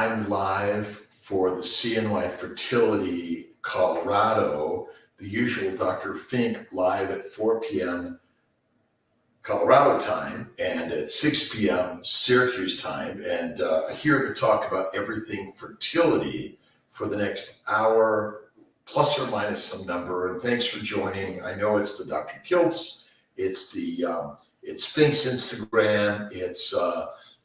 I'm live for the CNY Fertility Colorado, the usual Dr. Fink live at 4 p.m. Colorado time and at 6 p.m. Syracuse time, and here to talk about everything fertility for the next hour, plus or minus some number. And thanks for joining. I know it's the Dr. Kiltz, it's Fink's Instagram, it's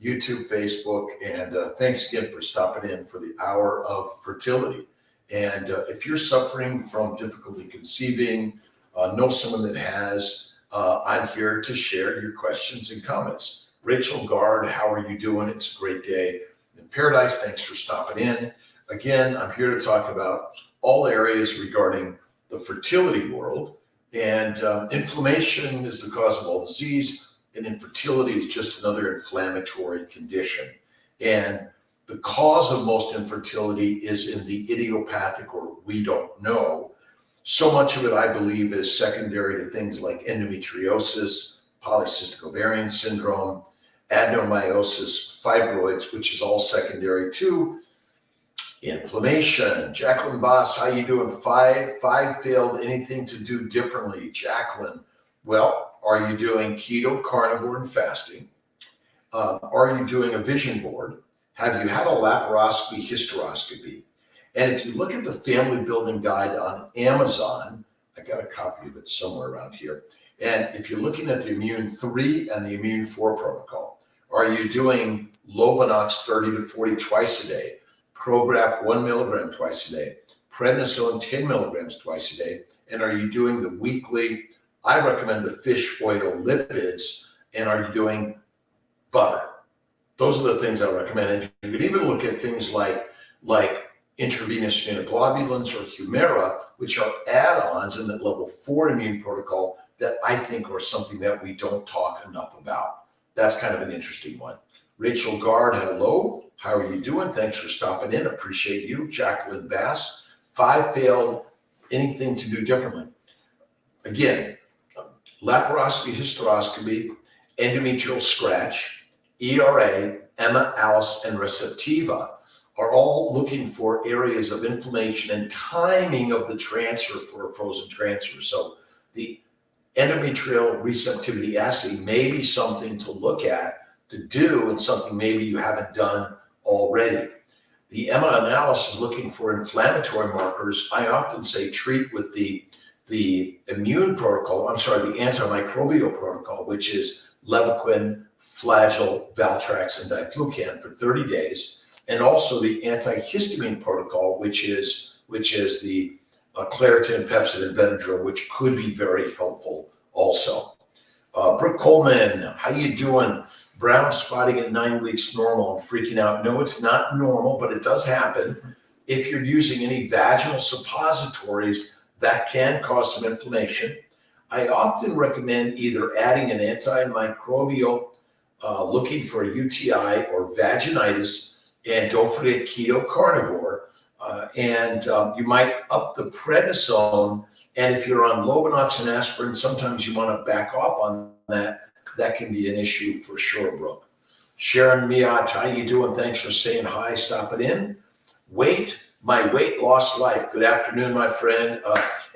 YouTube, Facebook, and thanks again for stopping in for the hour of fertility. And if you're suffering from difficulty conceiving, know someone that has, I'm here to share your questions and comments. Rachel Gard, how are you doing? It's a great day in paradise. Thanks for stopping in. Again, I'm here to talk about all areas regarding the fertility world. And inflammation is the cause of all disease, and infertility is just another inflammatory condition. And the cause of most infertility is in the idiopathic, or we don't know. So much of it, I believe, is secondary to things like endometriosis, polycystic ovarian syndrome, adenomyosis, fibroids, which is all secondary to inflammation. Jacqueline Boss, how you doing? Five failed anything to do differently. Jacqueline, well, are you doing keto, carnivore, and fasting? Are you doing a vision board? Have you had a laparoscopy, hysteroscopy? And if you look at the family building guide on Amazon, I got a copy of it somewhere around here. And if you're looking at the Immune 3 and the Immune 4 protocol, are you doing Lovenox 30 to 40 twice a day, Prograf 1 milligram twice a day, prednisone 10 milligrams twice a day? And are you doing the weekly, I recommend the fish oil lipids, and are you doing butter? Those are the things I recommend. And you could even look at things like intravenous immunoglobulins or Humira, which are add-ons in the level 4 immune protocol that I think are something that we don't talk enough about. That's kind of an interesting one. Rachel Gard, hello. How are you doing? Thanks for stopping in. Appreciate you. Jacqueline Bass, 5 failed anything to do differently. Again, laparoscopy, hysteroscopy, endometrial scratch, ERA, Emma, Alice, and Receptiva are all looking for areas of inflammation and timing of the transfer for a frozen transfer. So the endometrial receptivity assay may be something to look at, to do, and something maybe you haven't done already. The Emma analysis is looking for inflammatory markers. I often say treat with the immune protocol, the antimicrobial protocol, which is Levaquin, Flagyl, Valtrex, and Diflucan for 30 days. And also the antihistamine protocol, which is the Claritin, Pepsid, and Benadryl, which could be very helpful also. Brooke Coleman, how you doing? Brown spotting at 9 weeks normal. I'm freaking out. No, it's not normal, but it does happen. If you're using any vaginal suppositories, that can cause some inflammation. I often recommend either adding an antimicrobial, looking for a UTI or vaginitis, and don't forget keto carnivore. You might up the prednisone. And if you're on Lovenox and aspirin, sometimes you want to back off on that. That can be an issue for sure, Brooke. Sharon Miat, how you doing? Thanks for saying hi, stopping in. My weight loss life. Good afternoon, my friend.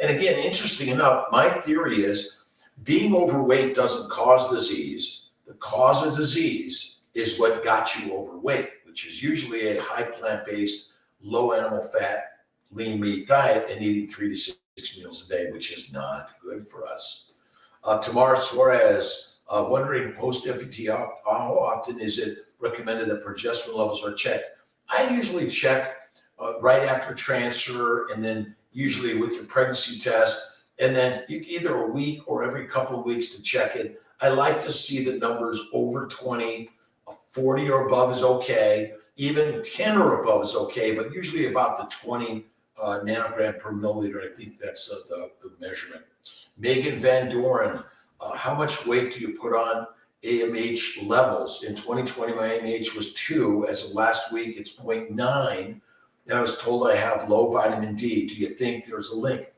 And again, interesting enough, my theory is being overweight doesn't cause disease. The cause of disease is what got you overweight, which is usually a high plant-based, low animal fat, lean meat diet and eating 3 to 6 meals a day, which is not good for us. Tamar Suarez, wondering post-FET, how often is it recommended that progesterone levels are checked? I usually check right after transfer, and then usually with your pregnancy test, and then either a week or every couple of weeks to check it. I like to see the numbers over 20, 40 or above is okay. Even 10 or above is okay, but usually about the 20 nanogram per milliliter. I think that's the measurement. Megan Van Doren, how much weight do you put on AMH levels? In 2020, my AMH was 2. As of last week, it's 0.9. And I was told I have low vitamin D. Do you think there's a link?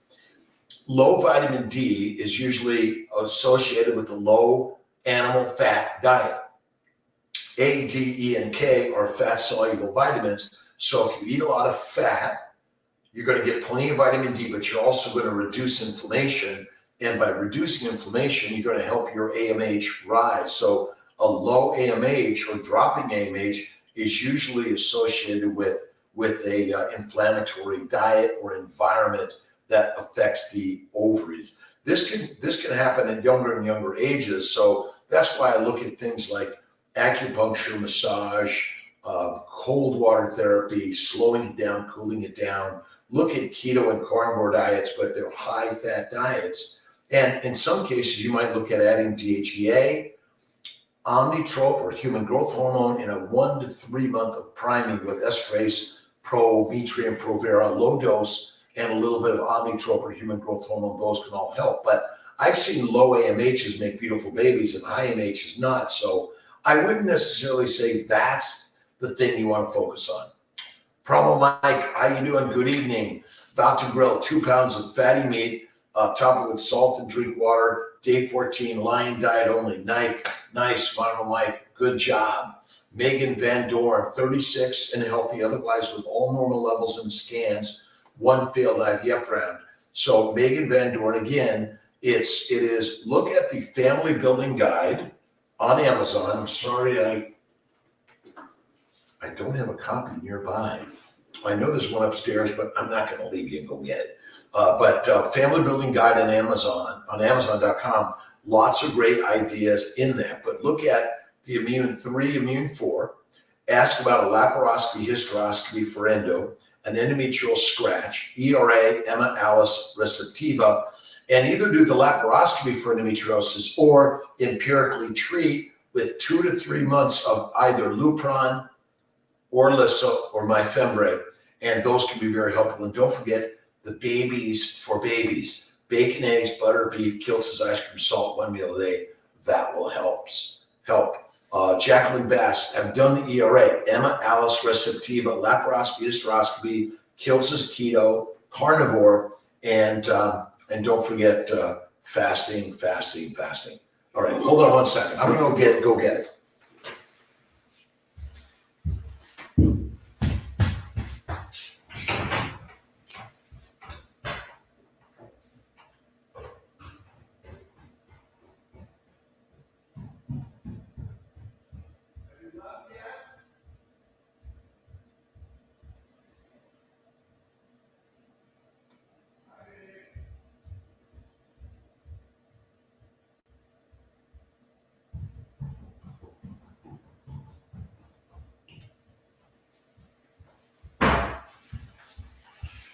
Low vitamin D is usually associated with a low animal fat diet. A, D, E, and K are fat-soluble vitamins. So if you eat a lot of fat, you're going to get plenty of vitamin D, but you're also going to reduce inflammation. And by reducing inflammation, you're going to help your AMH rise. So a low AMH or dropping AMH is usually associated with a inflammatory diet or environment that affects the ovaries. This can happen at younger and younger ages. So that's why I look at things like acupuncture, massage, cold water therapy, slowing it down, cooling it down. Look at keto and carnivore diets, but they're high-fat diets. And in some cases, you might look at adding DHEA, omnitrope or human growth hormone in a 1 to 3 month of priming with esterase, prometrium, provera, low dose, and a little bit of omnitrope or human growth hormone. Those can all help. But I've seen low AMHs make beautiful babies and high AMHs not. So I wouldn't necessarily say that's the thing you want to focus on. Problem Mike, how you doing? Good evening. About to grill 2 pounds of fatty meat, top it with salt and drink water. Day 14, lion diet only. Nice, Marvel Mike. Good job. Megan Van Dorn, 36 and healthy, otherwise with all normal levels and scans. 1 failed IVF round. So Megan Van Dorn, again, it is look at the family building guide on Amazon. I'm sorry, I don't have a copy nearby. I know there's one upstairs, but I'm not going to leave you and go get it. But family building guide on Amazon, on Amazon.com, lots of great ideas in there. But look at the Immune 3, Immune 4. Ask about a laparoscopy, hysteroscopy for endo, an endometrial scratch, ERA, Emma Alice Receptiva, and either do the laparoscopy for endometriosis or empirically treat with 2 to 3 months of either Lupron or Lissa or Myfembree, and those can be very helpful. And don't forget the babies for babies. Bacon, eggs, butter, beef, Kiltz's ice cream, salt, 1 meal a day. That will help. Jacqueline Bass, I've done the ERA, Emma Alice Receptiva, laparoscopy, hysteroscopy, Kiltz's keto, carnivore, and don't forget fasting. All right, hold on 1 second. I'm gonna go get it.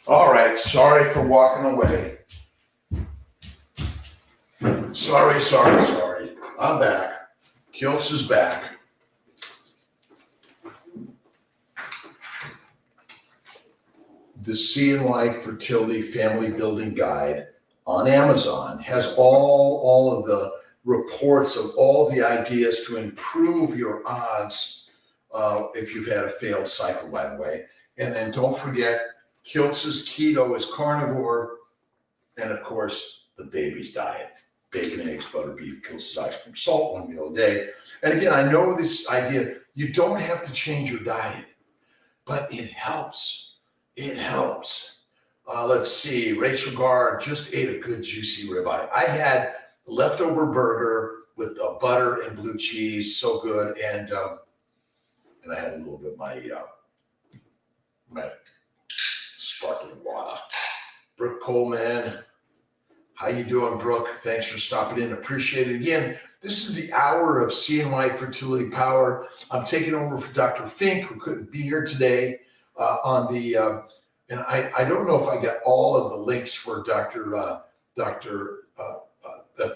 All right, sorry for walking away. Sorry. I'm back. Kiltz is back. The CNY Fertility Family Building Guide on Amazon has all of the reports of all the ideas to improve your odds if you've had a failed cycle, by the way. And then don't forget, Kiltz's keto is carnivore, and of course, the baby's diet. Bacon, eggs, butter, beef, Kiltz's ice cream, salt, 1 meal a day. And again, I know this idea, you don't have to change your diet, but it helps. It helps. Let's see, Rachel Gard just ate a good juicy ribeye. I had leftover burger with butter and blue cheese, so good. And I had a little bit of my sparkling water. Brooke Coleman, how you doing, Brooke? Thanks for stopping in. Appreciate it. Again, this is the hour of CNY Fertility Power. I'm taking over for Dr. Fink, who couldn't be here today and I don't know if I got all of the links for Dr.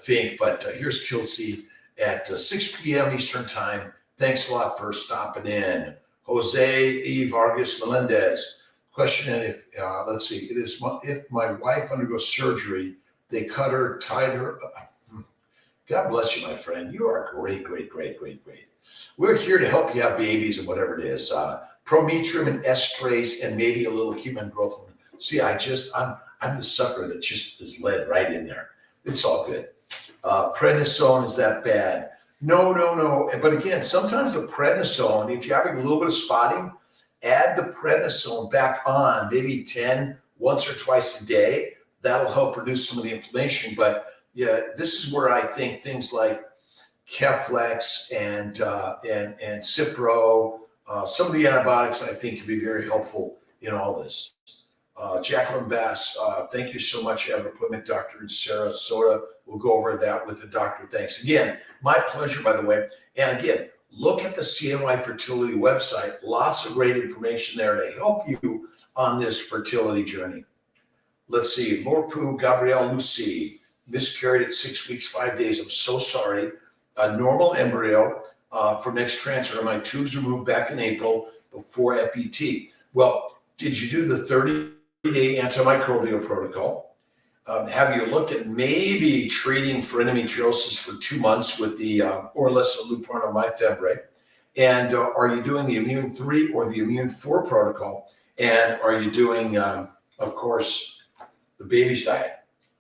Fink, but here's Kiltz at 6 p.m. Eastern Time. Thanks a lot for stopping in. Jose E. Vargas Melendez. Question, if let's see, it is if my wife undergoes surgery, they cut her, tied her. God bless you, my friend. You are great. We're here to help you have babies and whatever it is. Prometrium and estrase and maybe a little human growth hormone. See, I'm the sucker that just is led right in there. It's all good. Prednisone, is that bad? No. But again, sometimes the prednisone, if you're having a little bit of spotting, add the prednisone back on, maybe 10 once or twice a day. That'll help reduce some of the inflammation. But yeah, this is where I think things like Keflex and Cipro, some of the antibiotics I think can be very helpful in all this. Jacqueline Bass, thank you so much. I have an appointment, doctor in Sarasota. We'll go over that with the doctor. Thanks again. My pleasure, by the way. And again, look at the CNY Fertility website. Lots of great information there to help you on this fertility journey. Let's see. Lorpu Gabrielle Lucy, miscarried at 6 weeks, 5 days. I'm so sorry. A normal embryo for next transfer. My tubes removed back in April before FET. Well, did you do the 30-day antimicrobial protocol? Have you looked at maybe treating for endometriosis for 2 months with the Orlissa Luperna Myfembree? And are you doing the Immune 3 or the Immune 4 protocol? And are you doing, of course, the baby's diet?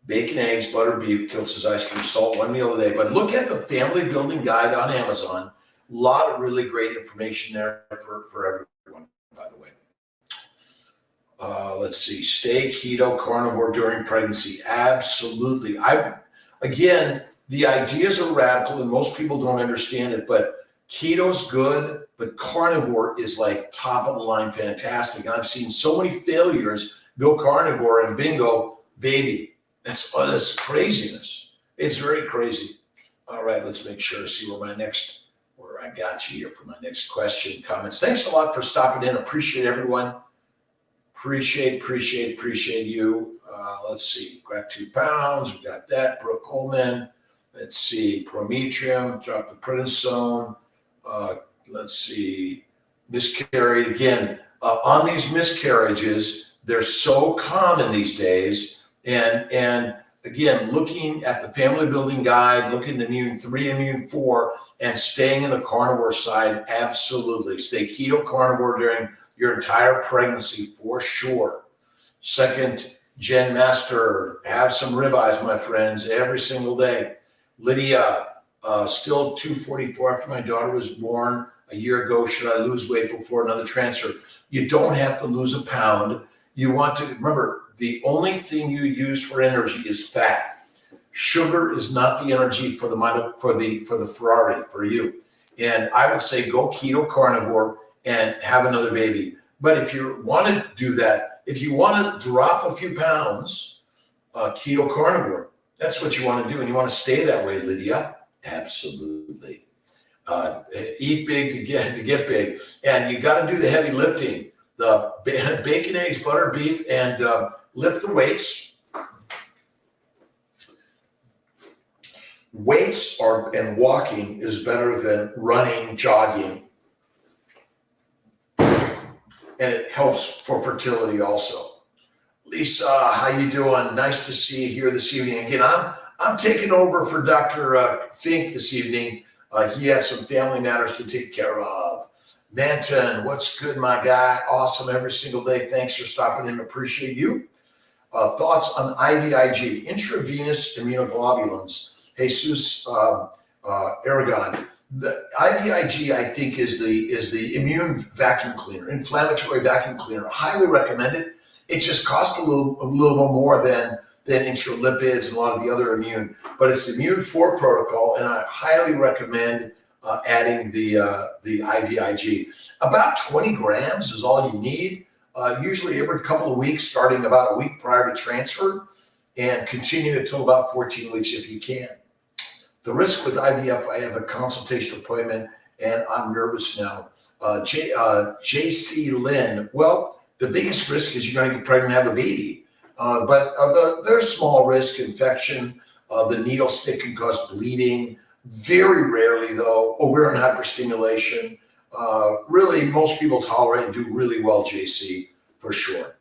Bacon, eggs, butter, beef, Kiltz ice cream, salt, 1 meal a day. But look at the family building guide on Amazon. A lot of really great information there for everyone, by the way. Let's see. Stay keto, carnivore during pregnancy. Absolutely. Again, the ideas are radical and most people don't understand it, but keto's good, but carnivore is like top of the line fantastic. And I've seen so many failures go carnivore and bingo, baby. That's craziness. It's very crazy. All right, let's make sure to see where I got you here for my next question, comments. Thanks a lot for stopping in. Appreciate everyone. Appreciate you. Let's see. Got 2 pounds. We got that. Brooke Coleman. Let's see. Prometrium. Drop the prednisone. Let's see. Miscarried again. On these miscarriages, they're so common these days. And again, looking at the family building guide, looking at the Immune 3, Immune 4, and staying in the carnivore side, absolutely. Stay keto carnivore during your entire pregnancy for sure. Second, Gen Master, have some ribeyes, my friends, every single day. Lydia, still 244 after my daughter was born a year ago. Should I lose weight before another transfer? You don't have to lose a pound. You want to remember, the only thing you use for energy is fat. Sugar is not the energy for the Ferrari for you. And I would say go keto carnivore and have another baby. But if you want to do that, if you want to drop a few pounds, keto carnivore, that's what you want to do. And you want to stay that way, Lydia. Absolutely. Eat big to get big. And you got to do the heavy lifting. The bacon, eggs, butter, beef, and lift the weights. Weights and walking is better than running, jogging. And it helps for fertility also. Lisa, how you doing? Nice to see you here this evening. Again, I'm taking over for Dr. Fink this evening. He has some family matters to take care of. Manton, what's good, my guy? Awesome every single day. Thanks for stopping in. Appreciate you. Thoughts on IVIG, intravenous immunoglobulins. Jesus Aragon. The IVIG, I think, is the immune vacuum cleaner, inflammatory vacuum cleaner. Highly recommend it. It just costs a little more than intralipids and a lot of the other immune, but it's the Immune 4 protocol, and I highly recommend adding the IVIG. About 20 grams is all you need, usually every couple of weeks, starting about a week prior to transfer, and continue until about 14 weeks if you can. The risk with IVF, I have a consultation appointment, and I'm nervous now. JC Lynn, well, the biggest risk is you're going to get pregnant and have a baby. But there's small risk infection. The needle stick can cause bleeding. Very rarely, though, ovarian hyperstimulation. Really, most people tolerate and do really well, JC, for sure.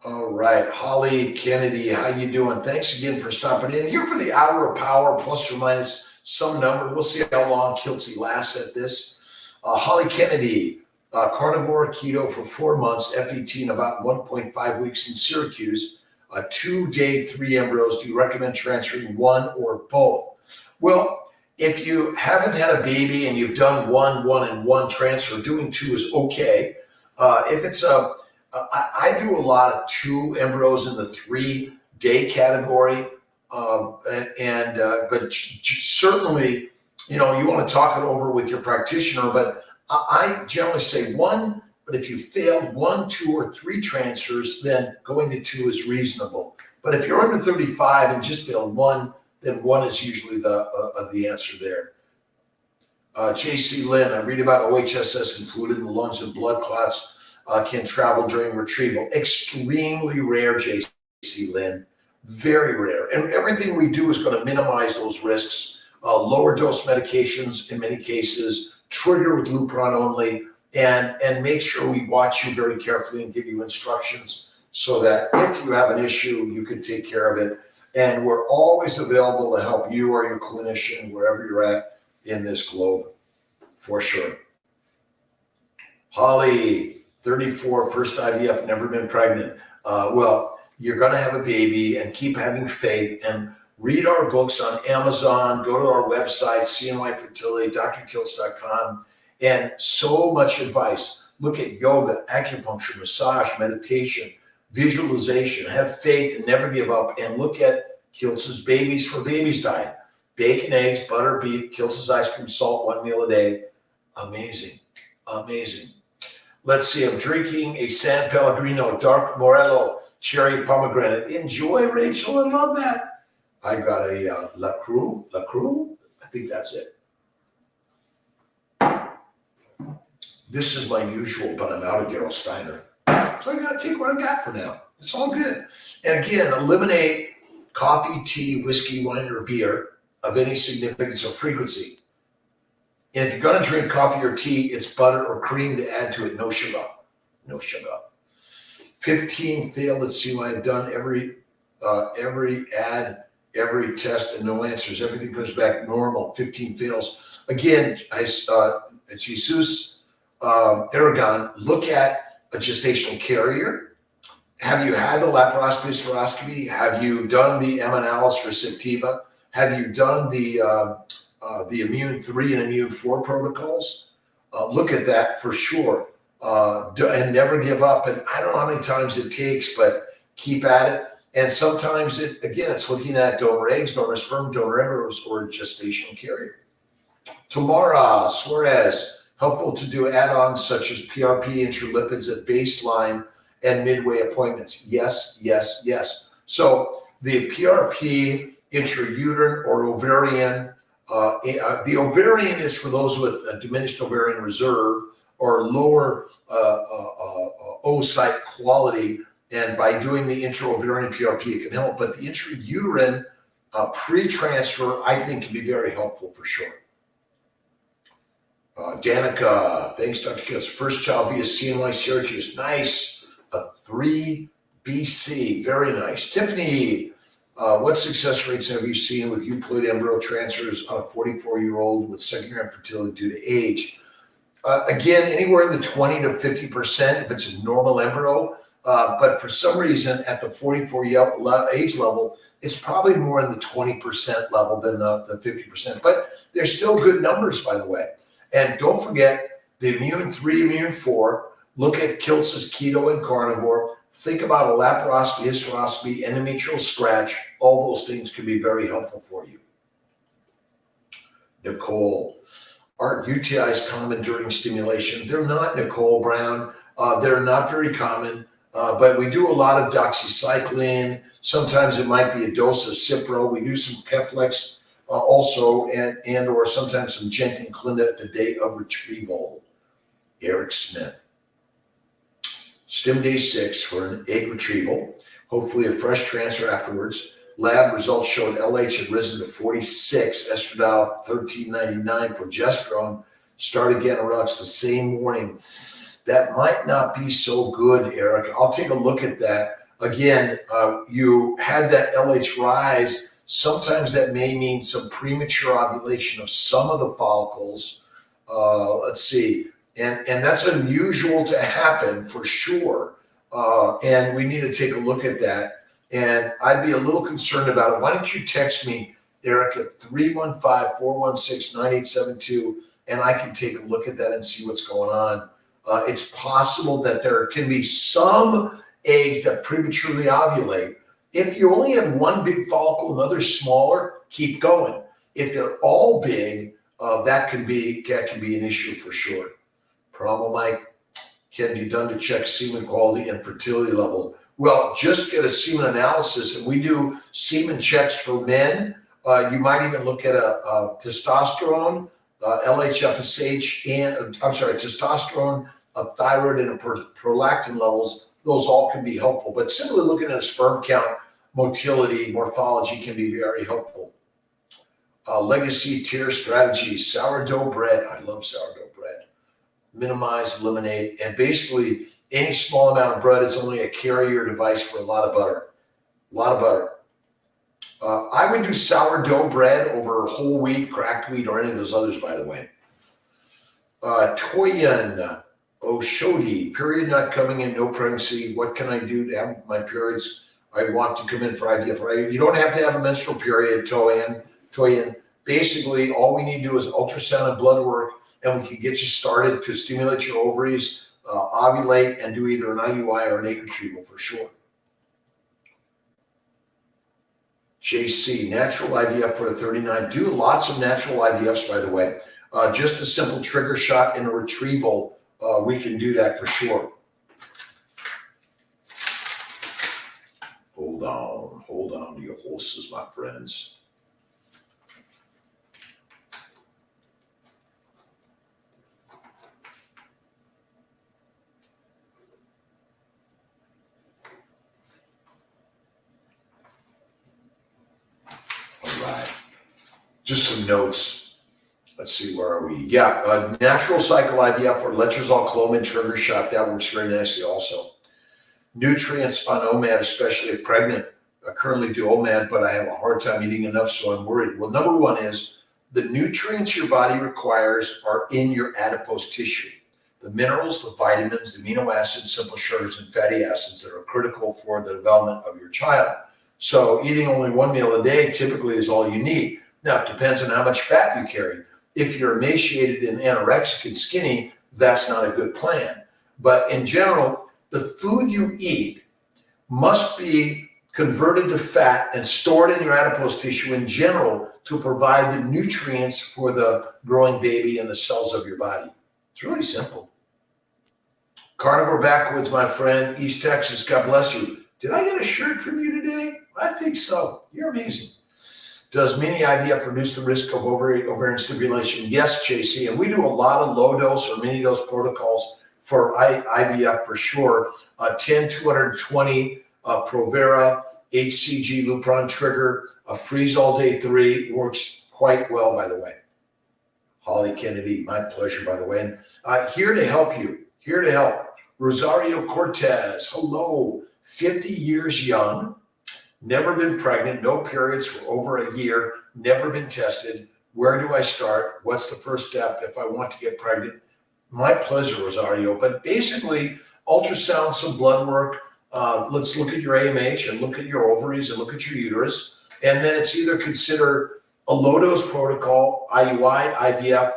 All right, Holly Kennedy, how you doing? Thanks again for stopping in. Here for the hour of power, plus or minus some number. We'll see how long Kiltz lasts at this. Holly Kennedy, carnivore keto for 4 months, FET in about 1.5 weeks in Syracuse, 2 day 3 embryos. Do you recommend transferring one or both? Well, If you haven't had a baby and you've done one and one transfer, doing two is okay. If it's I do a lot of 2 embryos in the 3-day category, but certainly, you want to talk it over with your practitioner. But I generally say 1. But if you failed 1, 2, or 3 transfers, then going to 2 is reasonable. But if you're under 35 and just failed 1, then 1 is usually the answer there. J.C. Lynn, I read about OHSS and fluid in the lungs and blood clots can travel during retrieval. Extremely rare, J.C. Lynn. Very rare. And everything we do is going to minimize those risks. Lower dose medications in many cases, trigger with Lupron only, and make sure we watch you very carefully and give you instructions so that if you have an issue, you can take care of it. And we're always available to help you or your clinician, wherever you're at in this globe, for sure. Holly, 34, first IVF, never been pregnant. Well, you're going to have a baby, and keep having faith and read our books on Amazon. Go to our website, CNY Fertility, drkiltz.com, and so much advice. Look at yoga, acupuncture, massage, meditation, visualization. Have faith and never give up. And look at Kiltz's Babies for Babies diet. Bacon, eggs, butter, beef, Kiltz's ice cream, salt, 1 meal a day. Amazing, amazing. Let's see, I'm drinking a San Pellegrino, dark Morello, cherry pomegranate. Enjoy, Rachel, I love that. I got a La Crue, I think that's it. This is my usual, but I'm out of Gerolsteiner. So I got to take what I got for now. It's all good. And again, eliminate coffee, tea, whiskey, wine, or beer of any significance or frequency. And if you're going to drink coffee or tea, it's butter or cream to add to it. No sugar. No sugar. 15 failed. Let's see what I've done. Every ad, every test, and no answers. Everything comes back normal. 15 fails. Again, Jesus Aragon, look at a gestational carrier. Have you had the laparoscopy, spheroscopy? Have you done the M-analysis receptiva? Have you done the immune 3 and immune 4 protocols? Look at that for sure. And never give up. And I don't know how many times it takes, but keep at it. And sometimes it's looking at donor eggs, donor sperm, donor embryos, or gestational carrier. Tamara Suarez, helpful to do add-ons such as PRP, intralipids at baseline and midway appointments. Yes, yes, yes. So the PRP, intrauterine or ovarian, the ovarian is for those with a diminished ovarian reserve or lower oocyte quality. And by doing the intra-ovarian PRP, it can help. But the intrauterine pre-transfer, I think, can be very helpful for sure. Danica, thanks, Dr. Kiltz. First child via CNY Syracuse. Nice. A 3 BC. Very nice. Tiffany, what success rates have you seen with euploid embryo transfers on a 44-year-old with secondary infertility due to age? Again, anywhere in the 20 to 50% if it's a normal embryo. But for some reason, at the 44 age level, it's probably more in the 20% level than the 50%. But they're still good numbers, by the way. And don't forget the immune 3, immune 4. Look at Kiltz's keto and carnivore. Think about a laparoscopy, hysteroscopy, endometrial scratch. All those things can be very helpful for you. Nicole, are UTIs common during stimulation? They're not, Nicole Brown. They're not very common, but we do a lot of doxycycline. Sometimes it might be a dose of Cipro. We do some Keflex also, and or sometimes some Gentin-Clinda at the day of retrieval. Eric Smith. Stim day 6 for an egg retrieval. Hopefully a fresh transfer afterwards. Lab results showed LH had risen to 46, estradiol 1399, progesterone start again around the same morning. That might not be so good, Eric. I'll take a look at that. Again, you had that LH rise. Sometimes that may mean some premature ovulation of some of the follicles. Let's see. And that's unusual to happen for sure. And we need to take a look at that. And I'd be a little concerned about it. Why don't you text me Eric at 315-416-9872, and I can take a look at that and see what's going on. It's possible that there can be some eggs that prematurely ovulate. If you only have one big follicle and others smaller, keep going. If they're all big, that can be an issue for sure. Promo Mike, can be done to check semen quality and fertility level. Well, just get a semen analysis, and we do semen checks for men. You might even look at a testosterone, LHFSH, and testosterone, thyroid, and prolactin levels. Those all can be helpful. But simply looking at a sperm count, motility, morphology can be very helpful. Legacy tier strategies, sourdough bread. I love sourdough bread. Minimize, eliminate, and basically any small amount of bread is only a carrier device for a lot of butter. A lot of butter. I would do sourdough bread over whole wheat, cracked wheat, or any of those others, by the way. Toyin Oshodi, period not coming in, no pregnancy. What can I do to have my periods? I want to come in for IVF. Right? You don't have to have a menstrual period, Toyin. Basically, all we need to do is ultrasound and blood work, and we can get you started to stimulate your ovaries, ovulate, and do either an IUI or an egg retrieval for sure. JC, natural IVF for a 39. Do lots of natural IVFs, by the way. Just a simple trigger shot and a retrieval, we can do that for sure. Hold on to your horses, my friends. Just some notes. Let's see, where are we? Yeah, natural cycle IVF or letrozole clomid trigger shot. That works very nicely also. Nutrients on OMAD, especially if pregnant. I currently do OMAD, but I have a hard time eating enough, so I'm worried. Well, number one is the nutrients your body requires are in your adipose tissue. The minerals, the vitamins, the amino acids, simple sugars, and fatty acids that are critical for the development of your child. So eating only one meal a day typically is all you need. Now, it depends on how much fat you carry. If you're emaciated and anorexic and skinny, that's not a good plan. But in general, the food you eat must be converted to fat and stored in your adipose tissue in general to provide the nutrients for the growing baby and the cells of your body. It's really simple. Carnivore Backwoods, my friend, East Texas, God bless you. Did I get a shirt from you today? I think so. You're amazing. Does mini IVF reduce the risk of ovarian stimulation? Yes, JC. And we do a lot of low dose or mini dose protocols for IVF for sure. 10, 220, Provera, HCG, Lupron trigger, freeze all day 3 works quite well, by the way. Holly Kennedy, my pleasure, by the way. And here to help you, here to help. Rosario Cortez, hello, 50 years young. Never been pregnant, no periods for over a year, never been tested. Where do I start? What's the first step if I want to get pregnant? My pleasure, Rosario. But basically, ultrasound, some blood work. Let's look at your AMH and look at your ovaries and look at your uterus. And then it's either consider a low-dose protocol, IUI, IVF,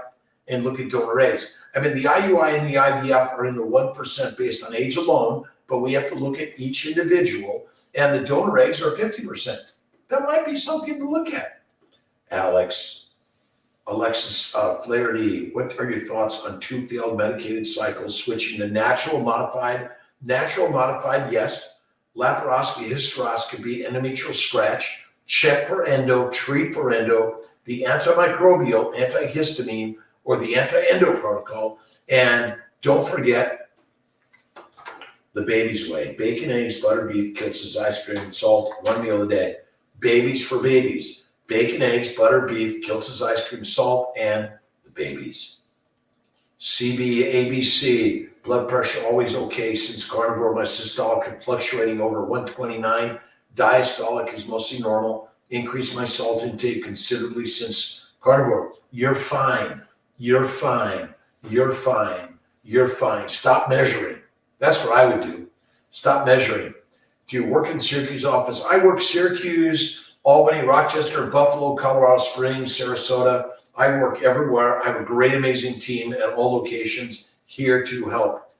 and look at donor eggs. I mean, the IUI and the IVF are in the 1% based on age alone, but we have to look at each individual. And the donor eggs are 50%. That might be something to look at. Alexis Flaherty, what are your thoughts on 2 failed medicated cycles switching to natural modified, yes. Laparoscopy, hysteroscopy, endometrial scratch, check for endo, treat for endo, the antimicrobial, antihistamine, or the anti-endo protocol. And don't forget, the baby's way. Bacon, eggs, butter, beef, Kiltz, ice cream, salt, 1 meal a day. Babies for babies. Bacon, eggs, butter, beef, Kiltz, ice cream, salt, and the babies. CB, ABC, blood pressure always okay since carnivore. My systolic fluctuating over 129. Diastolic is mostly normal. Increased my salt intake considerably since carnivore. You're fine. You're fine. You're fine. You're fine. Stop measuring. That's what I would do. Stop measuring. Do you work in Syracuse office? I work Syracuse, Albany, Rochester, Buffalo, Colorado Springs, Sarasota. I work everywhere. I have a great, amazing team at all locations here to help.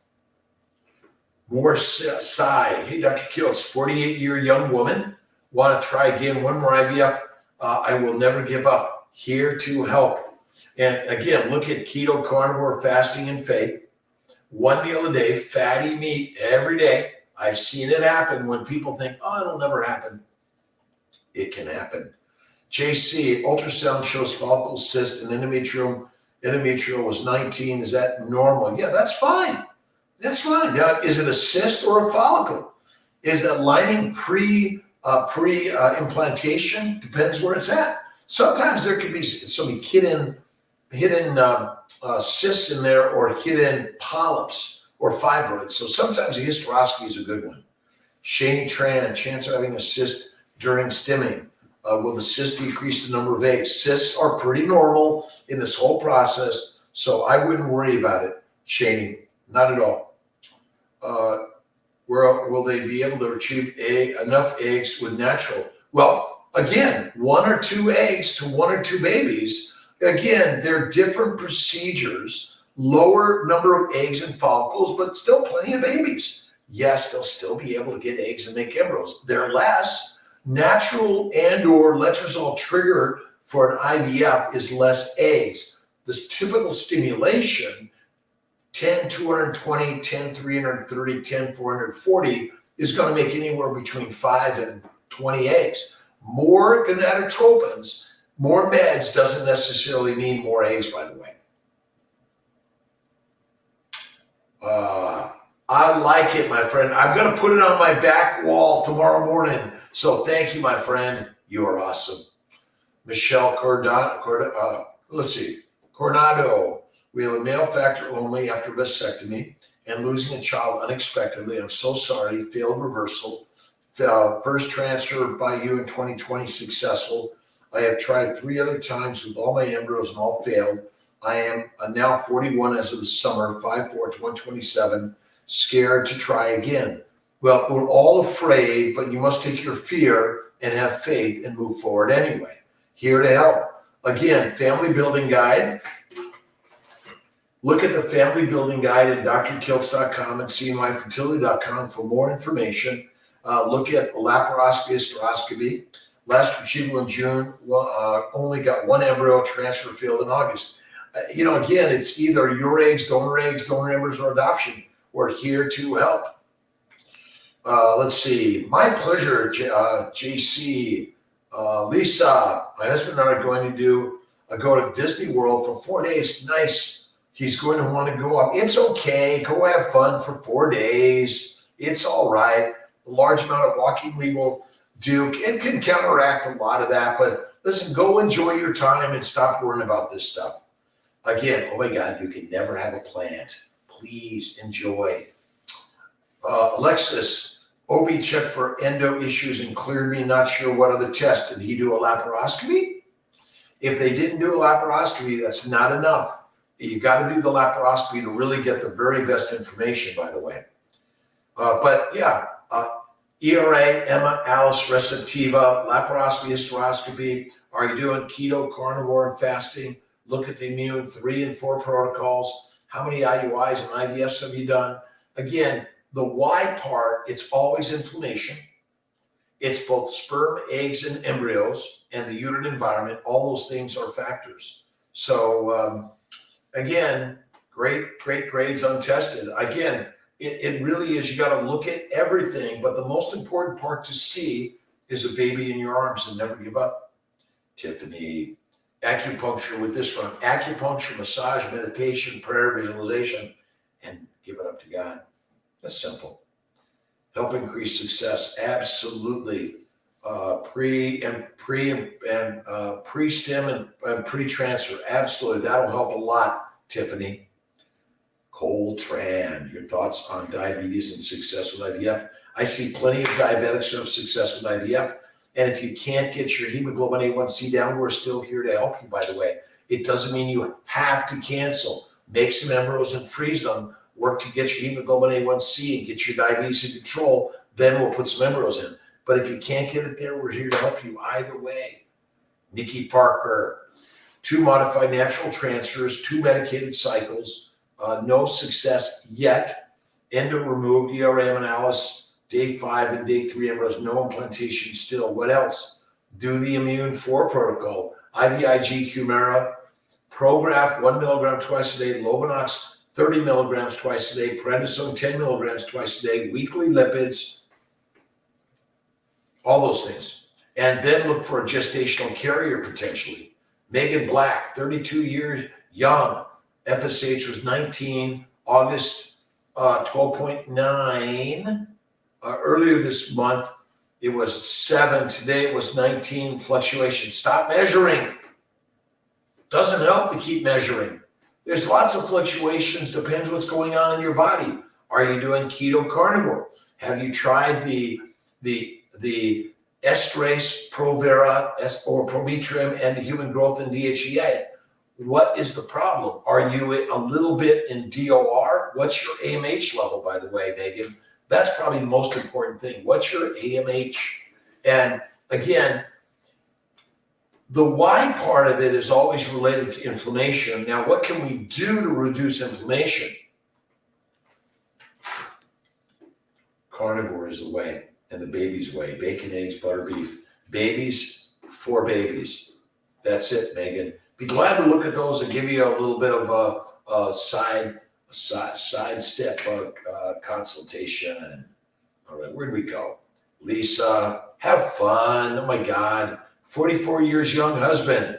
More Sai. Hey, Dr. Kiltz, 48-year young woman. Want to try again, one more IVF. I will never give up. Here to help. And again, look at keto, carnivore, fasting, and faith. 1 meal a day, fatty meat every day. I've seen it happen when people think, oh, it'll never happen. It can happen. JC, ultrasound shows follicle cyst and endometrial. Endometrial was 19. Is that normal? Yeah, that's fine. That's fine. Now, is it a cyst or a follicle? Is that lining pre-implantation? Depends where it's at. Sometimes there could be some hidden cysts in there or hidden polyps or fibroids. So sometimes a hysteroscopy is a good one. Shani Tran, chance of having a cyst during stimming. Will the cyst decrease the number of eggs? Cysts are pretty normal in this whole process, so I wouldn't worry about it, Shani. Not at all. Will they be able to achieve enough eggs with natural? Well, again, 1 or 2 eggs to 1 or 2 babies. Again, they're different procedures, lower number of eggs and follicles, but still plenty of babies. Yes, they'll still be able to get eggs and make embryos. They're less. Natural and or letrozole trigger for an IVF is less eggs. This typical stimulation, 10-220, 10-330, 10-440, is going to make anywhere between 5 and 20 eggs. More gonadotropins, more meds doesn't necessarily mean more eggs, by the way. I like it, my friend. I'm going to put it on my back wall tomorrow morning. So thank you, my friend. You are awesome. Michelle Coronado. We have a male factor only after vasectomy and losing a child unexpectedly. I'm so sorry. Failed reversal. First transfer by you in 2020 successful. I have tried 3 other times with all my embryos and all failed. I am now 41 as of the summer, 5'4" to 127, scared to try again. Well, we're all afraid, but you must take your fear and have faith and move forward anyway. Here to help. Again, family building guide. Look at the family building guide at drkiltz.com and cmyfertility.com for more information. Look at laparoscopy, hysteroscopy. Last retrieval in June, only got 1 embryo, transfer failed in August. Again, it's either your eggs, donor embryos, or adoption. We're here to help. Let's see. My pleasure, JC. Lisa, my husband and I are going to go to Disney World for 4 days. Nice. He's going to want to go up. It's okay. Go have fun for 4 days. It's all right. The large amount of walking we will do, it can counteract a lot of that. But listen, go enjoy your time and stop worrying about this stuff. Again, oh my God, you can never have a plant. Please enjoy. Alexis, OB checked for endo issues and cleared me. Not sure what other test. Did he do a laparoscopy? If they didn't do a laparoscopy, that's not enough. You got to do the laparoscopy to really get the very best information, by the way. ERA, Emma, Alice, receptiva, laparoscopy, hysteroscopy. Are you doing keto, carnivore, and fasting? Look at the immune 3 and 4 protocols. How many IUIs and IVFs have you done? Again, the why part, it's always inflammation. It's both sperm, eggs, and embryos, and the uterine environment. All those things are factors. So, again, great grades untested. Again, it really is, you got to look at everything, but the most important part to see is a baby in your arms and never give up. Tiffany, acupuncture with this one. Acupuncture, massage, meditation, prayer, visualization, and give it up to God. That's simple. Help increase success. Absolutely. Pre-stim and pre-transfer. Absolutely. That'll help a lot, Tiffany. Coltrane, your thoughts on diabetes and success with IVF? I see plenty of diabetics who have success with IVF. And if you can't get your hemoglobin A1C down, we're still here to help you, by the way. It doesn't mean you have to cancel. Make some embryos and freeze them. Work to get your hemoglobin A1C and get your diabetes in control. Then we'll put some embryos in. But if you can't get it there, we're here to help you either way. Nikki Parker, 2 modified natural transfers, 2 medicated cycles, no success yet. Endo removed, ERM analysis, day 5 and day 3 embryos, no implantation still. What else? Do the Immune 4 protocol, IVIG Humira, Prograf 1 milligram twice a day, Lovenox 30 milligrams twice a day, prednisone 10 milligrams twice a day, weekly lipids, all those things. And then look for a gestational carrier potentially. Megan Black, 32 years young, FSH was 19, August 12.9. Earlier this month, it was 7. Today it was 19, fluctuation. Stop measuring. Doesn't help to keep measuring. There's lots of fluctuations, depends what's going on in your body. Are you doing keto carnivore? Have you tried the estrase, Provera, or Prometrium, and the human growth in DHEA? What is the problem? Are you a little bit in DOR? What's your AMH level, by the way, Megan? That's probably the most important thing. What's your AMH? And again, the why part of it is always related to inflammation. Now, what can we do to reduce inflammation? Carnivore is the way, and the baby's way. Bacon, eggs, butter, beef. Babies, 4 babies. That's it, Megan. Be glad to look at those and give you a little bit of a sidestep consultation. All right, where'd we go? Lisa, have fun. Oh my God. 44 years young husband.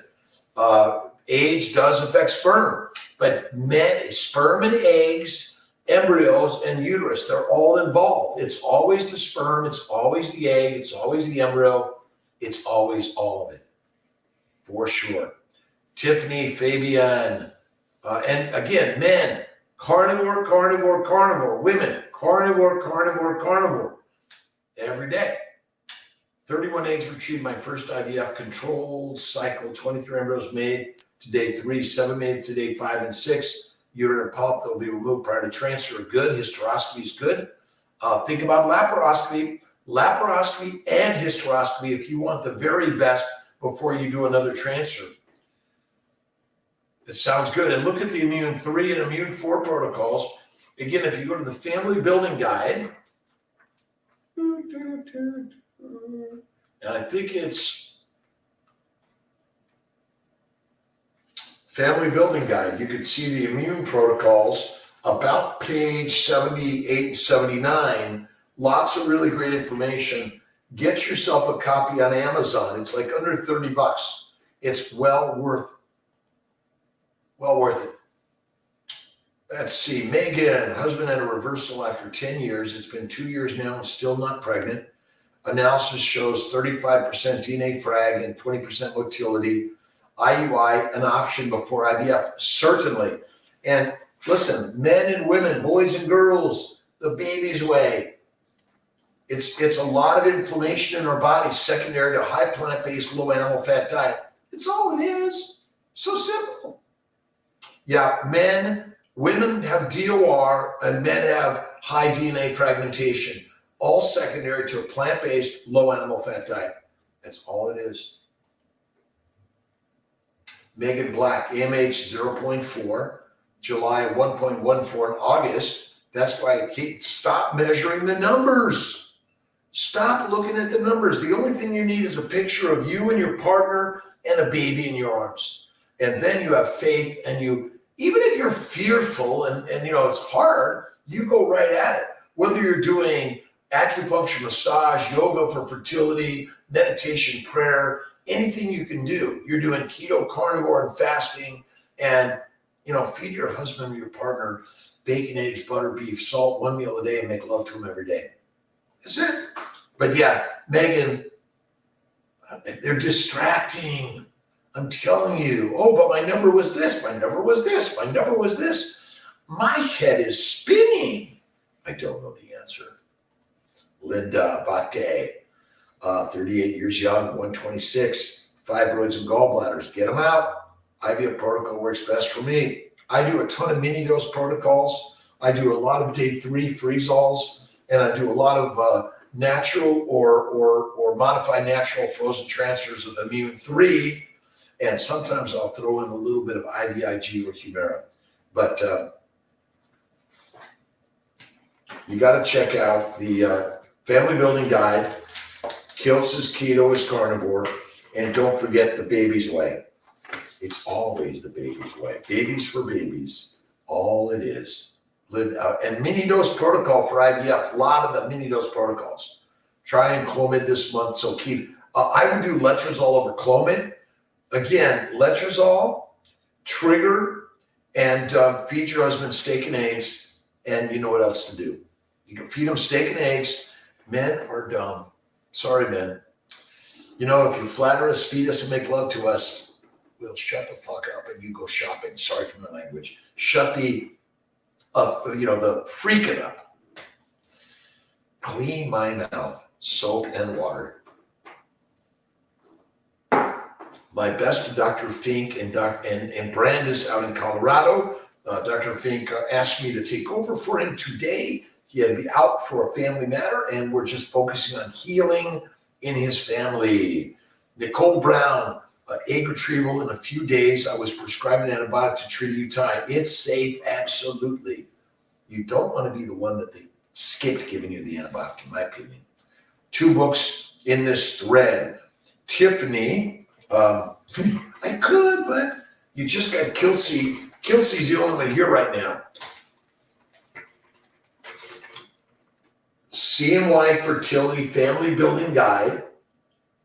Age does affect sperm, but sperm and eggs, embryos and uterus, they're all involved. It's always the sperm, it's always the egg, it's always the embryo, it's always all of it, for sure. Tiffany, Fabian, and again, men, carnivore, carnivore, carnivore. Women, carnivore, carnivore, carnivore. Every day. 31 eggs retrieved, my first IVF controlled cycle, 23 embryos made to day 3, 7 made to day 5 and 6. Uterine polyp that will be removed prior to transfer. Good. Hysteroscopy is good. Think about laparoscopy. Laparoscopy and hysteroscopy if you want the very best before you do another transfer. It sounds good. And look at the Immune 3 and Immune 4 protocols. Again, if you go to the Family Building Guide, and I think it's Family Building Guide, you could see the immune protocols about page 78 and 79. Lots of really great information. Get yourself a copy on Amazon. It's like under $30. It's well worth it. Let's see. Megan, husband had a reversal after 10 years. It's been 2 years now and still not pregnant. Analysis shows 35% DNA frag and 20% motility. IUI, an option before IVF, certainly. And listen, men and women, boys and girls, the baby's way. It's a lot of inflammation in our body secondary to high plant-based, low animal fat diet. It's all it is. So simple. Yeah, women have DOR and men have high DNA fragmentation, all secondary to a plant-based, low animal fat diet. That's all it is. Megan Black, AMH 0.4, July 1.14 in August. That's why I stop measuring the numbers. Stop looking at the numbers. The only thing you need is a picture of you and your partner and a baby in your arms. And then you have faith, and you, even if you're fearful and it's hard, you go right at it. Whether you're doing acupuncture, massage, yoga for fertility, meditation, prayer, anything you can do. You're doing keto, carnivore, and fasting, and feed your husband or your partner bacon, eggs, butter, beef, salt, 1 meal a day, and make love to him every day. That's it. But yeah, Megan, they're distracting. I'm telling you. Oh, but my number was this. My number was this. My number was this. My head is spinning. I don't know the answer. Linda Bate, 38 years young, 126, fibroids and gallbladders. Get them out. IVF protocol works best for me. I do a ton of mini dose protocols. I do a lot of day 3 freeze-alls, and I do a lot of natural or modify natural frozen transfers of immune 3, and sometimes I'll throw in a little bit of IVIG or Humira. But you got to check out the Family Building Guide. Kiltz is keto, is carnivore, and don't forget the baby's way. It's always the baby's way. Babies for babies, all it is. And mini dose protocol for IVF. A lot of the mini dose protocols. Try and Clomid this month. So keep. I would do letrozole over Clomid. Again, letrozole, trigger, and feed your husband steak and eggs. And you know what else to do. You can feed them steak and eggs. Men are dumb. Sorry, men. You know, if you flatter us, feed us, and make love to us, we'll shut the fuck up and you go shopping. Sorry for my language. Shut the freaking up. Clean my mouth, soap and water. My best to Dr. Fink and Brandis out in Colorado. Dr. Fink asked me to take over for him today. He had to be out for a family matter, and we're just focusing on healing in his family. Nicole Brown, egg retrieval in a few days. I was prescribed an antibiotic to treat UTI. It's safe, absolutely. You don't want to be the one that they skipped giving you the antibiotic, in my opinion. 2 books in this thread. Tiffany, I could, but you just got Kiltz. Kiltzy's the only one here right now. CNY Fertility Family Building Guide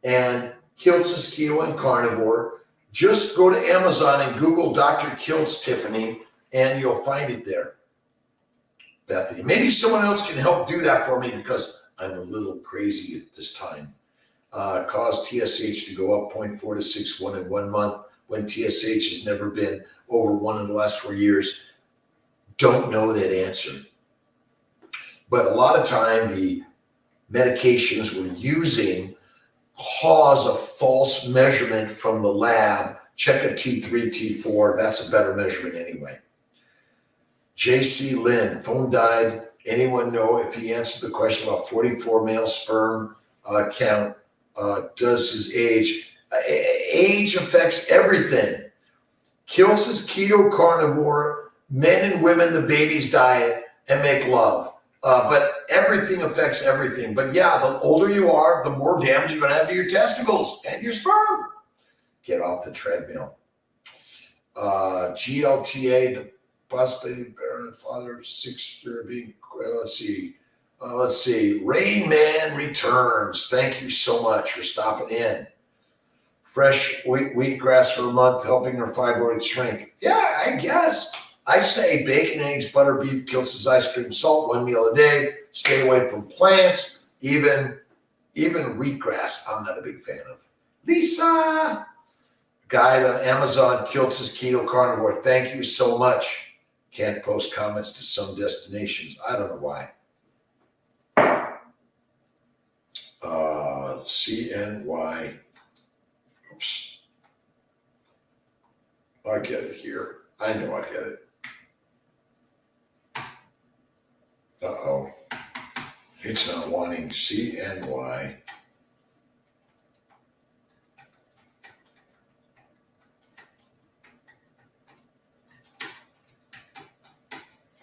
and Kiltz's Keto and Carnivore. Just go to Amazon and Google Dr. Kiltz, Tiffany, and you'll find it there. Bethany, maybe someone else can help do that for me because I'm a little crazy at this time. Caused TSH to go up 0.4 to 6.1 in 1 month when TSH has never been over 1 in the last 4 years. Don't know that answer. But a lot of time the medications we're using cause a false measurement from the lab. Check a T3, T4. That's a better measurement anyway. JC Lynn, phone died. Anyone know if he answered the question about 44 male sperm count? Does his age? Age affects everything. Kiltz is keto carnivore, men and women, the baby's diet, and make love. But everything affects everything. But yeah, the older you are, the more damage you're going to have to your testicles and your sperm. Get off the treadmill. GLTA, the possibility parent and father of 6 being, let's see. Rain Man returns. Thank you so much for stopping in. Fresh wheatgrass for a month, helping her fibroids shrink. Yeah, I guess. I say bacon, eggs, butter, beef, Kiltz's ice cream, salt, 1 meal a day. Stay away from plants, even wheatgrass. I'm not a big fan of. Lisa, guide on Amazon, Kiltz's Keto Carnivore. Thank you so much. Can't post comments to some destinations. I don't know why. CNY. Oops. I get it here. I know I get it. Uh-oh. It's not wanting CNY.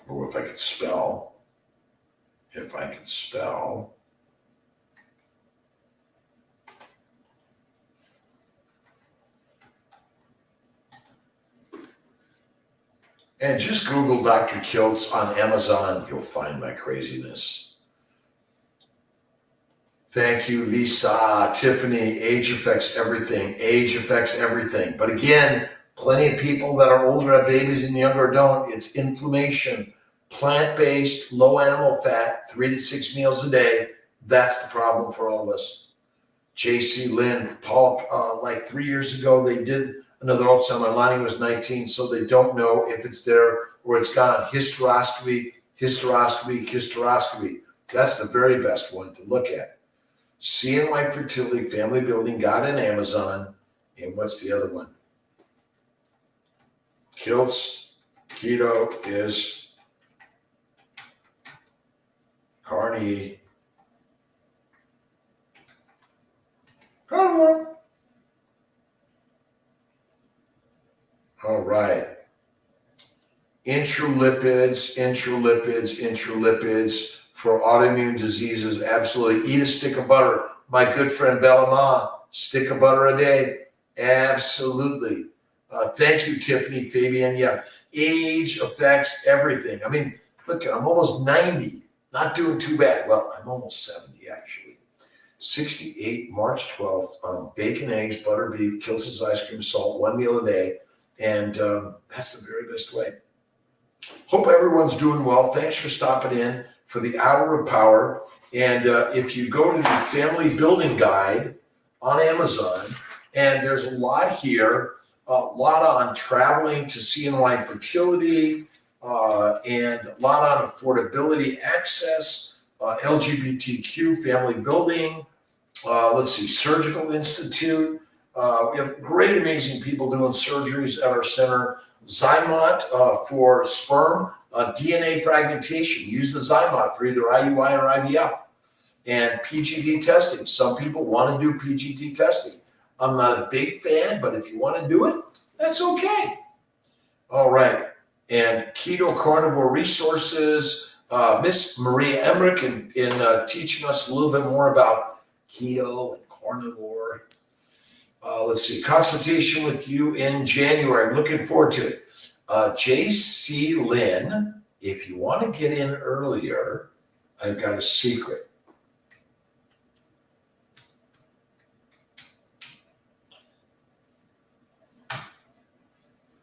Oh, if I could spell. And just Google Dr. Kiltz on Amazon. You'll find my craziness. Thank you, Lisa. Tiffany, age affects everything. Age affects everything. But again, plenty of people that are older have babies and younger don't. It's inflammation. Plant-based, low animal fat, 3 to 6 meals a day. That's the problem for all of us. JC Lynn, Paul, like 3 years ago, they did another ultrasound. My lining was 19, so they don't know if it's there or it's gone. Hysteroscopy. That's the very best one to look at. CNY Fertility Family Building Guide on Amazon. And what's the other one? Kiltz Keto is Carney Carnivore. All right. Intralipids for autoimmune diseases. Absolutely. Eat a stick of butter. My good friend Bellama, stick of butter a day. Absolutely. Thank you, Tiffany, Fabian. Yeah, age affects everything. I mean, look, I'm almost 90. Not doing too bad. Well, I'm almost 70, actually. 68, March 12th. Bacon, eggs, butter, beef, Kiltz's ice cream, salt, one meal a day. And that's the very best way. Hope everyone's doing well. Thanks for stopping in for the Hour of Power. And if you go to the Family Building Guide on Amazon, and there's a lot here, a lot on traveling to CNY fertility, and a lot on affordability, access, LGBTQ, family building, let's see, Surgical Institute. We have great, amazing people doing surgeries at our center. Zymot for sperm, DNA fragmentation. Use the Zymot for either IUI or IVF. And PGD testing. Some people want to do PGD testing. I'm not a big fan, but if you want to do it, that's okay. All right. And keto carnivore resources. Miss Maria Emmerich in teaching us a little bit more about keto and carnivore. Let's see, consultation with you in January. I'm looking forward to it. JC Lynn, if you want to get in earlier, I've got a secret.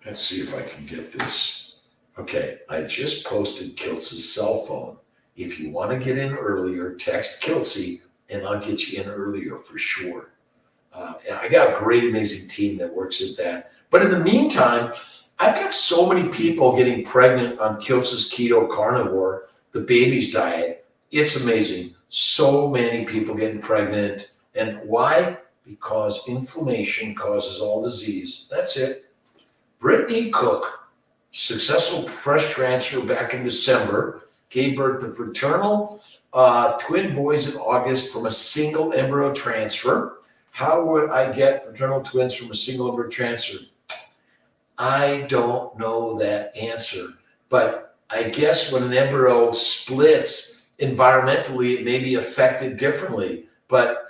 Let's see if I can get this. Okay, I just posted Kiltz's cell phone. If you want to get in earlier, text Kiltzy and I'll get you in earlier for sure. And I got a great, amazing team that works at that. But in the meantime, I've got so many people getting pregnant on Kiltz's keto carnivore, the baby's diet. It's amazing. So many people getting pregnant. And why? Because inflammation causes all disease. That's it. Brittany Cook, successful fresh transfer back in December, gave birth to fraternal twin boys in August from a single embryo transfer. How would I get fraternal twins from a single embryo transfer? I don't know that answer, but I guess when an embryo splits environmentally, it may be affected differently. But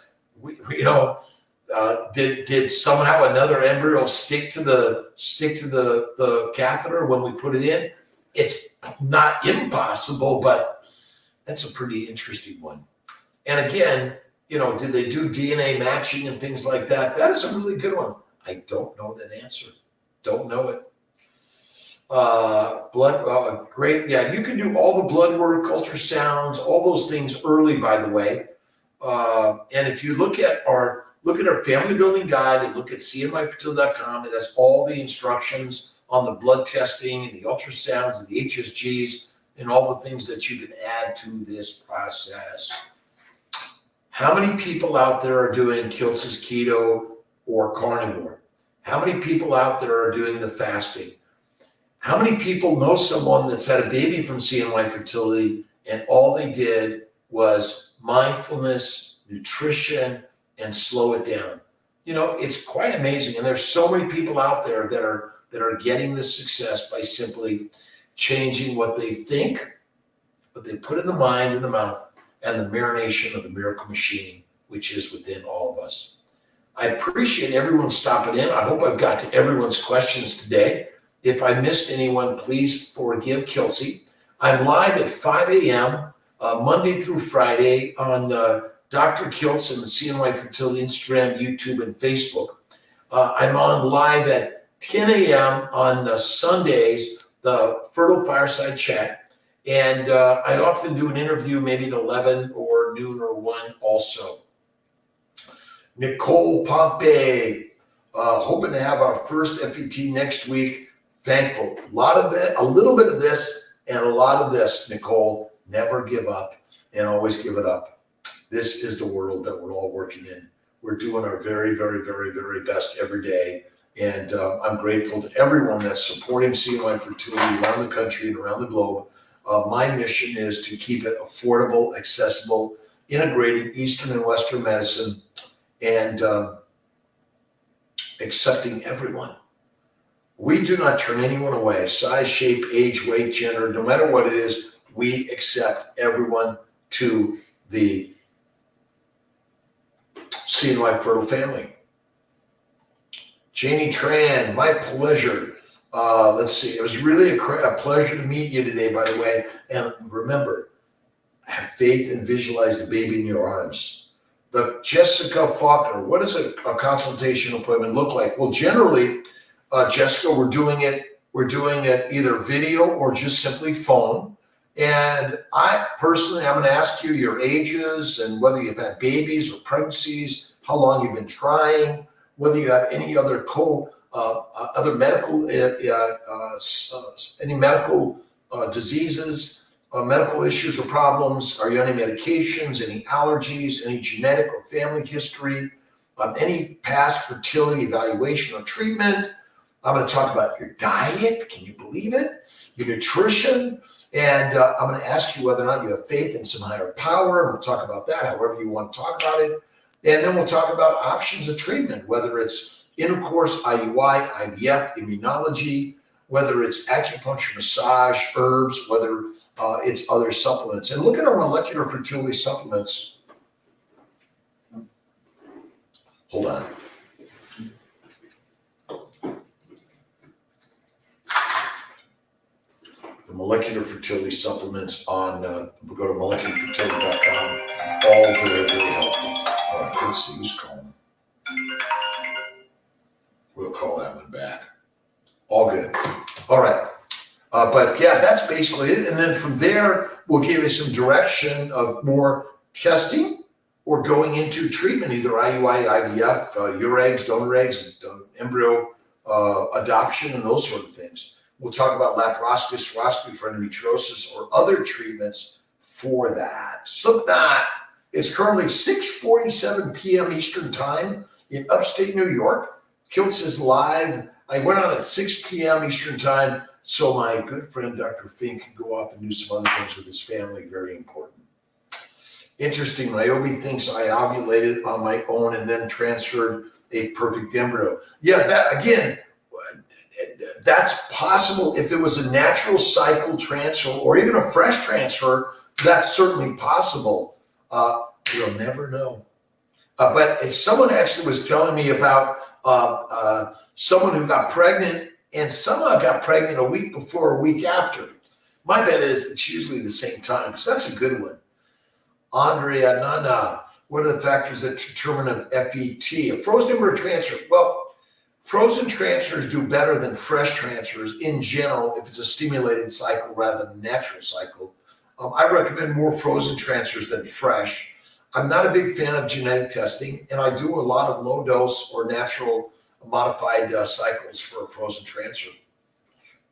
did somehow another embryo stick to the catheter when we put it in? It's not impossible, but that's a pretty interesting one. And again, did they do DNA matching and things like that? That is a really good one. I don't know that answer. Don't know it. Blood, great. Yeah, you can do all the blood work, ultrasounds, all those things early, by the way. And if you look at our family building guide and look at cnmyfertility.com, it has all the instructions on the blood testing and the ultrasounds and the HSGs and all the things that you can add to this process. How many people out there are doing Kiltz's keto or carnivore? How many people out there are doing the fasting? How many people know someone that's had a baby from CNY Fertility and all they did was mindfulness, nutrition, and slow it down? It's quite amazing. And there's so many people out there that are getting this success by simply changing what they think, what they put in the mind and the mouth, and the marination of the miracle machine, which is within all of us. I appreciate everyone stopping in. I hope I've got to everyone's questions today. If I missed anyone, please forgive Kiltzy. I'm live at 5 a.m. Monday through Friday on Dr. Kiltz and the CNY Fertility Instagram, YouTube, and Facebook. I'm on live at 10 a.m. on Sundays, the Fertile Fireside Chat. And I often do an interview maybe at 11 or noon or 1 also. Nicole Pompey, hoping to have our first FET next week. Thankful. A little bit of this and a lot of this, Nicole. Never give up and always give it up. This is the world that we're all working in. We're doing our very, very, very, very best every day. And I'm grateful to everyone that's supporting CNY Fertility around the country and around the globe. My mission is to keep it affordable, accessible, integrating Eastern and Western medicine and accepting everyone. We do not turn anyone away. Size, shape, age, weight, gender, no matter what it is, we accept everyone to the CNY Fertile family. Janie Tran, my pleasure. Let's see. It was really a pleasure to meet you today, by the way. And remember, have faith and visualize the baby in your arms. The Jessica Faulkner, what does a consultation appointment look like? Well, generally, Jessica, we're doing it either video or just simply phone. And I personally, I'm going to ask you your ages and whether you've had babies or pregnancies, how long you've been trying, whether you have any other other medical any medical diseases, medical issues or problems. Are you on any medications, any allergies, any genetic or family history, any past fertility evaluation or treatment? I'm going to talk about your diet. Can you believe it? Your nutrition. And I'm going to ask you whether or not you have faith in some higher power. And we'll talk about that, however you want to talk about it. And then we'll talk about options of treatment, whether it's intercourse, IUI, IVF, immunology, whether it's acupuncture, massage, herbs, whether it's other supplements. And look at our molecular fertility supplements. Hold on. The molecular fertility supplements on, we'll go to molecularfertility.com. All very, very helpful. All right, let's see who's calling. We'll call that one back. All good. All right. But yeah, that's basically it. And then from there, we'll give you some direction of more testing or going into treatment, either IUI, IVF, your eggs, donor eggs, embryo adoption, and those sort of things. We'll talk about laparoscopy, hysteroscopy for endometriosis or other treatments for that. So it's currently 6:47 p.m. Eastern Time in upstate New York. Kiltz is live. I went on at 6 p.m. Eastern Time, so my good friend Dr. Fink can go off and do some other things with his family. Very important. Interesting. Niobe thinks I ovulated on my own and then transferred a perfect embryo. Yeah, that again. That's possible if it was a natural cycle transfer or even a fresh transfer. That's certainly possible. You'll never know. But someone actually was telling me about someone who got pregnant and somehow got pregnant a week before, a week after. My bet is it's usually the same time. So that's a good one. Andrea Nana, what are the factors that determine an FET? A frozen embryo transfer. Well, frozen transfers do better than fresh transfers in general if it's a stimulated cycle rather than a natural cycle. I recommend more frozen transfers than fresh. I'm not a big fan of genetic testing, and I do a lot of low dose or natural modified cycles for a frozen transfer.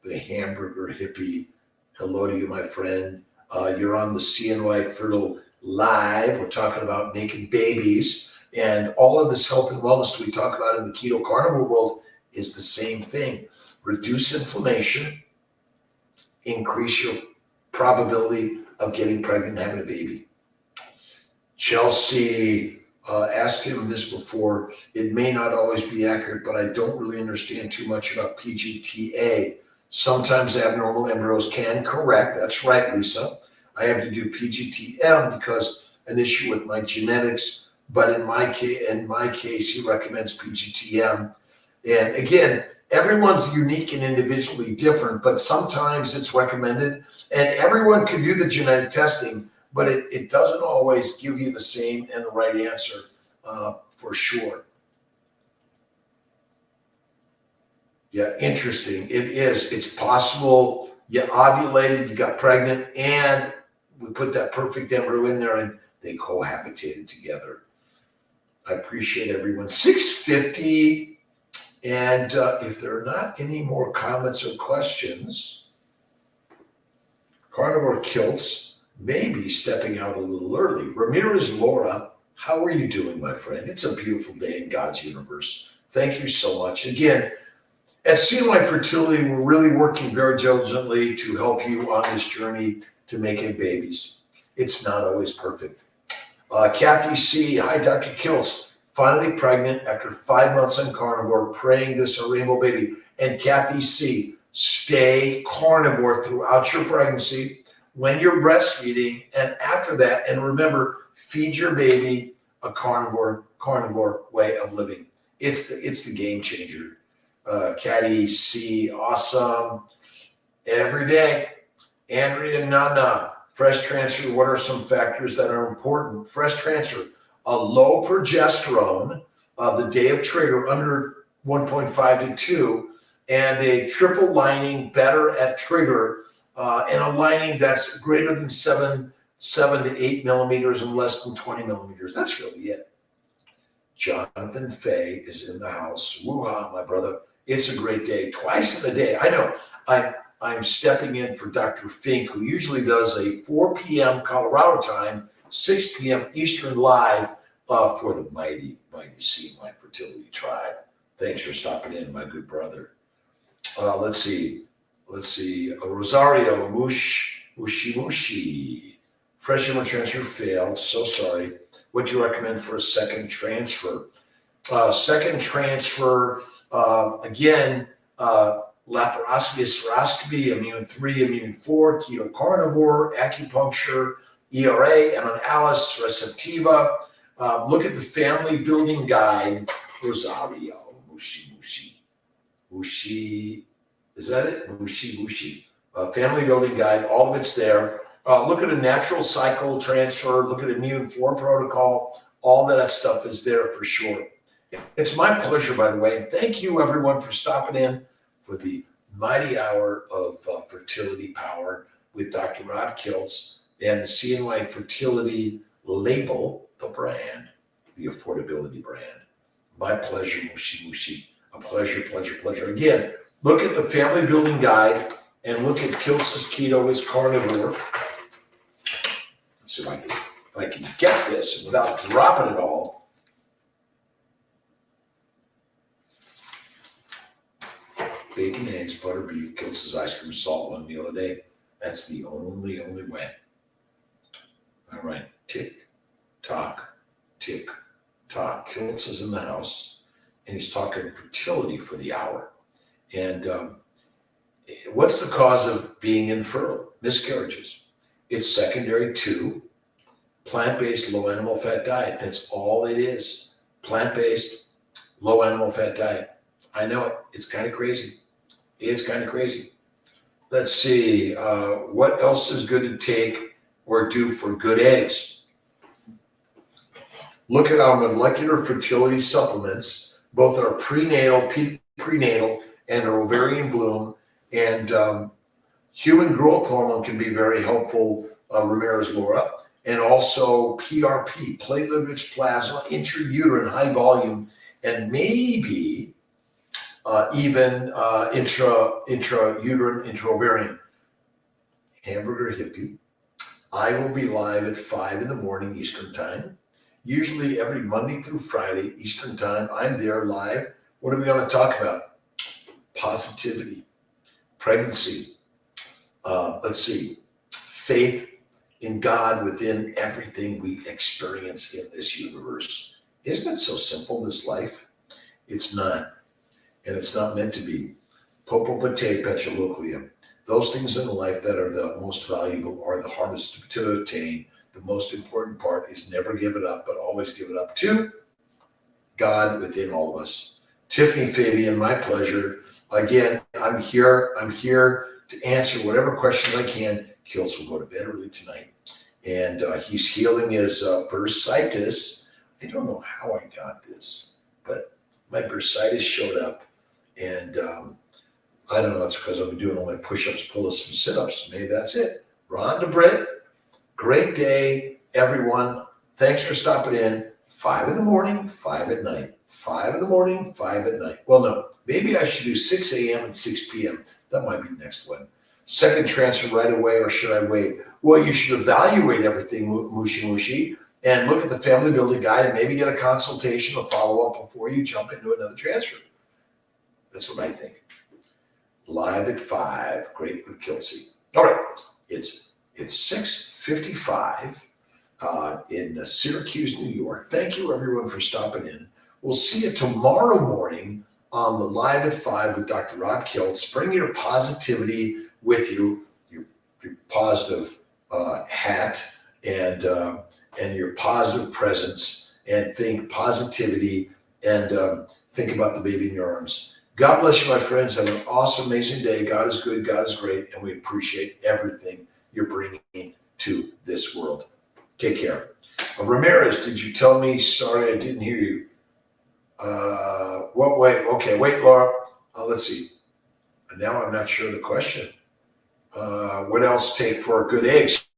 The hamburger hippie, hello to you, my friend. You're on the CNY Fertile Live. We're talking about making babies. And all of this health and wellness we talk about in the keto carnivore world is the same thing. Reduce inflammation, increase your probability of getting pregnant and having a baby. Chelsea asked him this before. It may not always be accurate, but I don't really understand too much about PGTA. Sometimes abnormal embryos can correct. That's right, Lisa. I have to do PGTM because an issue with my genetics. But in my case, he recommends PGTM. And again, everyone's unique and individually different, but sometimes it's recommended. And everyone can do the genetic testing, but it doesn't always give you the same and the right answer for sure. Yeah, interesting. It is. It's possible you ovulated, you got pregnant, and we put that perfect embryo in there and they cohabitated together. I appreciate everyone. 6:50, and if there are not any more comments or questions, Carnivore Kiltz may be stepping out a little early. Ramirez Laura, how are you doing, my friend? It's a beautiful day in God's universe. Thank you so much. Again, at CNY Fertility, we're really working very diligently to help you on this journey to making babies. It's not always perfect. Kathy C., hi, Dr. Kiltz. finally pregnant after 5 months on carnivore, praying this a rainbow baby. And Kathy C, stay carnivore throughout your pregnancy, when you're breastfeeding, and after that. And remember, feed your baby a carnivore way of living. It's the game changer. Kathy C, awesome. Every day. Andrea Nana, fresh transfer. What are some factors that are important? Fresh transfer, a low progesterone of the day of trigger under 1.5 to 2, and a triple lining better at trigger, and a lining that's greater than 7 to 8 millimeters and less than 20 millimeters. That's really it. Jonathan Fay is in the house. Woo-ha, my brother. It's a great day. Twice in a day. I know. I'm stepping in for Dr. Fink, who usually does a 4 p.m. Colorado time, 6 p.m. Eastern live for the mighty See My Fertility Tribe. Thanks for stopping in, my good brother. Let's see. Rosario Mushi. Fresh human transfer failed. So sorry. What do you recommend for a second transfer? Second transfer, again, laparoscopy, hysteroscopy, immune 3, immune 4, keto carnivore, acupuncture, ERA, Alice, Receptiva. Look at the family building guide. Rosario, Mushi, is that it? Mushi. Family building guide, all of it's there. Look at a natural cycle transfer, look at immune 4 protocol, all that stuff is there for sure. It's my pleasure, by the way, and thank you everyone for stopping in for the mighty hour of fertility power with Dr. Rob Kiltz and the CNY Fertility label, the brand, the affordability brand. My pleasure, Mushi. A pleasure. Again, look at the family building guide and look at Kiltz's keto is carnivore. Let's see if I can get this without dropping it all. Bacon, eggs, butter, beef, Kiltz's ice cream, salt, 1 meal a day. That's the only way. All right, tick, tock. Kiltz is in the house, and he's talking fertility for the hour. And what's the cause of being infertile? Miscarriages. It's secondary to plant-based, low animal fat diet. That's all it is. Plant-based, low animal fat diet. I know it. It's kind of crazy. Let's see. What else is good to take or do for good eggs? Look at our molecular fertility supplements, both our prenatal, and our ovarian bloom, and human growth hormone can be very helpful, Ramirez Laura, and also PRP, platelet-rich plasma, intrauterine, high volume, and maybe even intrauterine, intraovarian. Hamburger hippie. I will be live at 5 in the morning Eastern time. Usually every Monday through Friday Eastern time, I'm there live. What are we going to talk about? Positivity, pregnancy. Let's see, faith in God within everything we experience in this universe. Isn't it so simple, this life? It's not. And it's not meant to be. Popo Pate Petroloclium. Those things in life that are the most valuable are the hardest to attain. The most important part is never give it up, but always give it up to God within all of us. Tiffany Fabian, my pleasure. Again, I'm here to answer whatever questions I can. Kiltz will go to bed early tonight. And he's healing his bursitis. I don't know how I got this, but my bursitis showed up. And I don't know, it's because I've been doing all my push-ups, pull-ups, and sit-ups. Maybe that's it. Rhonda Britt, great day, everyone. Thanks for stopping in. 5 in the morning, 5 at night. 5 in the morning, 5 at night. Well, no, maybe I should do 6 a.m. and 6 p.m. That might be the next one. Second transfer right away, or should I wait? Well, you should evaluate everything, Mushi, and look at the family building guide and maybe get a consultation or follow-up before you jump into another transfer. That's what I think. Live at 5, great with Kiltz. All right, it's 6:55. in Syracuse, New York. Thank you, everyone, for stopping in. We'll see you tomorrow morning on the Live at 5 with Dr. Rob Kiltz. Bring your positivity with you, your positive hat and your positive presence, and think positivity and think about the baby in your arms. God bless you, my friends. Have an awesome, amazing day. God is good. God is great. And we appreciate everything you're bringing to this world. Take care. Ramirez, did you tell me? Sorry, I didn't hear you. Wait, Laura. Let's see. Now I'm not sure of the question. What else take for good eggs?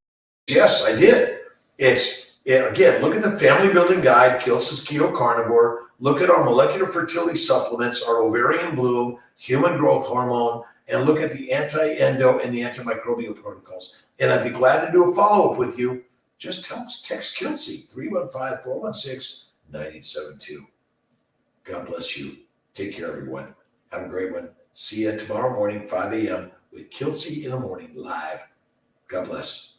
Yes, I did. Again, look at the family building guide, Kiltz's Keto Carnivore. Look at our molecular fertility supplements, our ovarian bloom, human growth hormone, and look at the anti-endo and the antimicrobial protocols. And I'd be glad to do a follow-up with you. Just text Kiltz, 315-416-9872. God bless you. Take care, everyone. Have a great one. See you tomorrow morning, 5 a.m. with Kiltz in the Morning live. God bless.